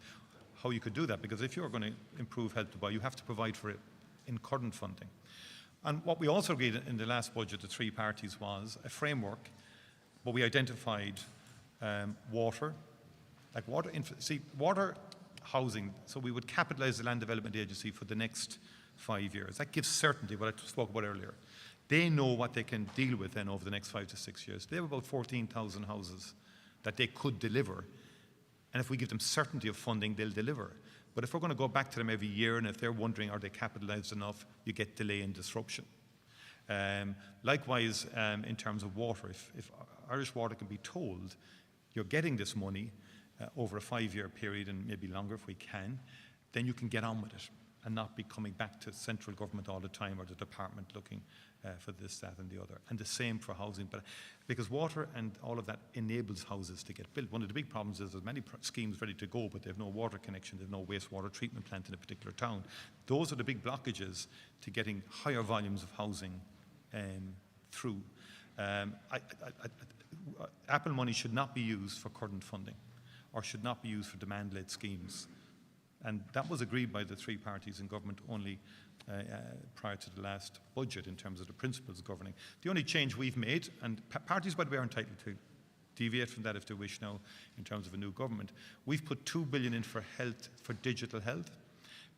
how you could do that, because if you're going to improve Help to Buy, you have to provide for it in current funding. And what we also agreed in the last budget, the three parties, was a framework, but we identified water, like water, water, housing, so we would capitalise the Land Development Agency for the next 5 years. That gives certainty, what I spoke about earlier. They know what they can deal with then over the next 5 to 6 years. They have about 14,000 houses that they could deliver, and if we give them certainty of funding, they'll deliver. But if we're going to go back to them every year, and if they're wondering, are they capitalised enough, you get delay and disruption. Likewise, in terms of water, if Irish Water can be told, you're getting this money over a 5-year period, and maybe longer if we can, then you can get on with it and not be coming back to central government all the time or the department looking for this, that and the other. And the same for housing, but because water and all of that enables houses to get built. One of the big problems is there's many schemes ready to go, but they have no water connection, they have no wastewater treatment plant in a particular town. Those are the big blockages to getting higher volumes of housing through. Apple money should not be used for current funding, or should not be used for demand-led schemes. And that was agreed by the three parties in government only prior to the last budget in terms of the principles governing. The only change we've made, and parties, by the way, are entitled to deviate from that if they wish now in terms of a new government, we've put 2 billion in for health, for digital health,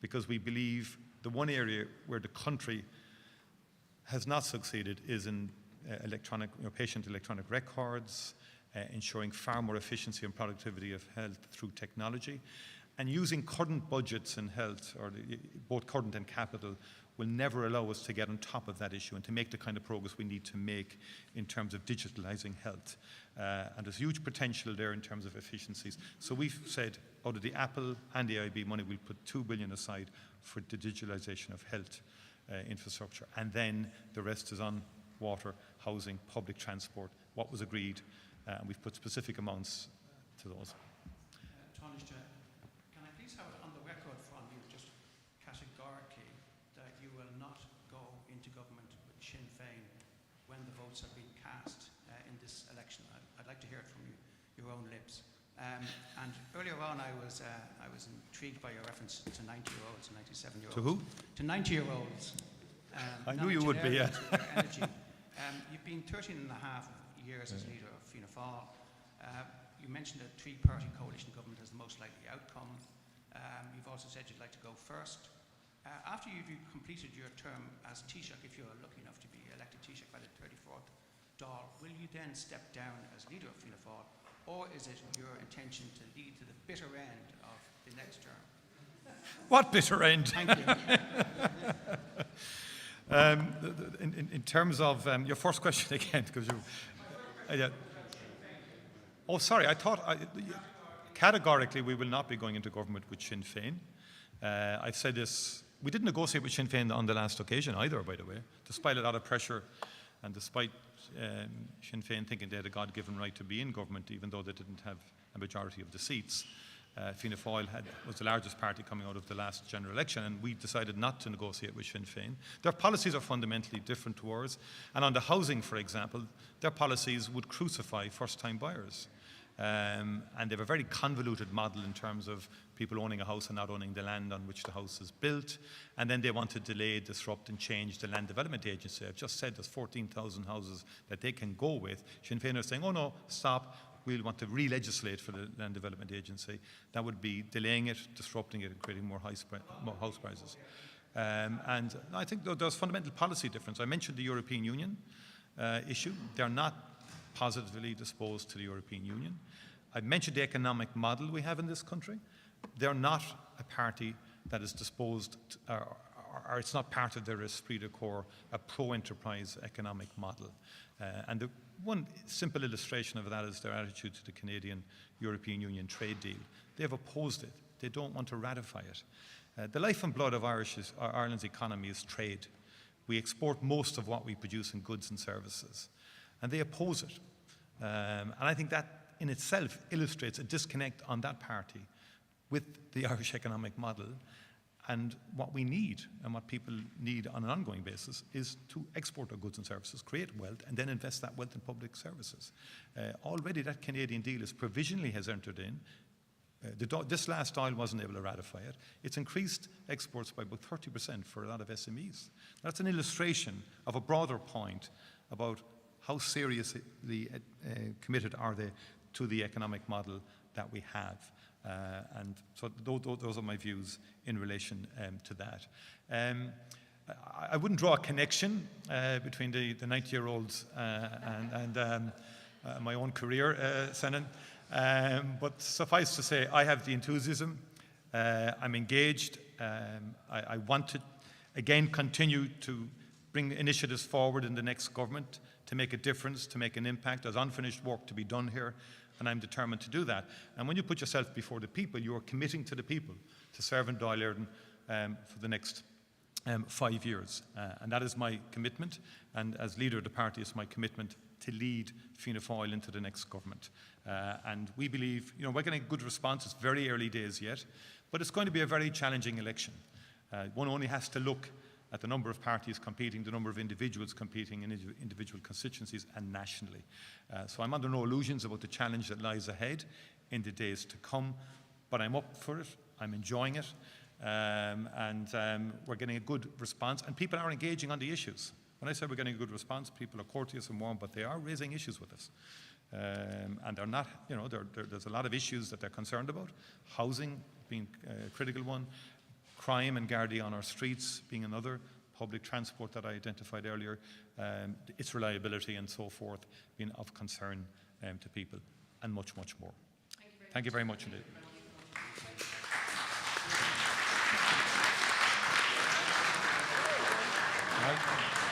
because we believe the one area where the country has not succeeded is in patient electronic records, ensuring far more efficiency and productivity of health through technology. And using current budgets in health, or both current and capital, will never allow us to get on top of that issue and to make the kind of progress we need to make in terms of digitalising health. And there's huge potential there in terms of efficiencies. So we've said out of the Apple and the EIB money, we'll put 2 billion aside for the digitalisation of health infrastructure. And then the rest is on water, housing, public transport, what was agreed. And we've put specific amounts to those. Taoiseach, can I please have it on the record from you, just categorically, that you will not go into government with Sinn Féin when the votes have been cast in this election? I'd like to hear it from you, your own lips. And earlier on, I was intrigued by your reference to 90-year-olds and 97-year-olds. To who? To 90-year-olds. I knew you would be, yeah. Energy. You've been 13 and a half years as leader of Fianna Fáil. You mentioned a three-party coalition government as the most likely outcome. You've also said you'd like to go first. After you've completed your term as Taoiseach, if you're lucky enough to be elected Taoiseach by the 34th Dáil, will you then step down as leader of Fianna Fáil, or is it your intention to lead to the bitter end of the next term? What bitter end? Thank you. In terms of your first question again, because you. Oh, sorry. I thought categorically we will not be going into government with Sinn Féin. I've said this. We didn't negotiate with Sinn Féin on the last occasion either, by the way, despite a lot of pressure and despite Sinn Féin thinking they had a God-given right to be in government, even though they didn't have a majority of the seats. Fianna Fáil was the largest party coming out of the last general election, and we decided not to negotiate with Sinn Féin. Their policies are fundamentally different to ours, and on the housing, for example, their policies would crucify first-time buyers. And they have a very convoluted model in terms of people owning a house and not owning the land on which the house is built. And then they want to delay, disrupt and change the Land Development Agency. I've just said there's 14,000 houses that they can go with. Sinn Féin are saying, oh no, stop. We'll want to re-legislate for the Land Development Agency. That would be delaying it, disrupting it and creating more house prices. And I think there's fundamental policy difference. I mentioned the European Union issue. They're not positively disposed to the European Union. I mentioned the economic model we have in this country. They're not a party that is disposed, or it's not part of their esprit de corps, a pro-enterprise economic model. And the one simple illustration of that is their attitude to the Canadian-European Union trade deal. They've opposed it. They don't want to ratify it. The life and blood of Ireland's economy is trade. We export most of what we produce in goods and services. And they oppose it. And I think that in itself illustrates a disconnect on that party with the Irish economic model. And what we need, and what people need on an ongoing basis, is to export our goods and services, create wealth, and then invest that wealth in public services. Already that Canadian deal is provisionally has entered in. This last Dáil wasn't able to ratify it. It's increased exports by about 30% for a lot of SMEs. That's an illustration of a broader point about how seriously committed are they to the economic model that we have. And so those are my views in relation to that. I wouldn't draw a connection between the 90-year-olds and my own career, Senan. But suffice to say, I have the enthusiasm. I'm engaged. I want to, again, continue to bring initiatives forward in the next government to make a difference, to make an impact. There's unfinished work to be done here, and I'm determined to do that. And when you put yourself before the people, you are committing to the people to serve in Dáil Éireann for the next 5 years. And that is my commitment, and as leader of the party, it's my commitment to lead Fianna Fáil into the next government. And we believe, we're getting a good response. It's very early days yet, but it's going to be a very challenging election. One only has to look at the number of parties competing, the number of individuals competing in individual constituencies and nationally. So I'm under no illusions about the challenge that lies ahead in the days to come, but I'm up for it, I'm enjoying it, and we're getting a good response, and people are engaging on the issues. When I say we're getting a good response, people are courteous and warm, but they are raising issues with us. And they're not, there's a lot of issues that they're concerned about, housing being a critical one, crime and Gardaí on our streets being another, public transport that I identified earlier, its reliability and so forth being of concern to people, and much, much more. Thank you very much indeed. All right.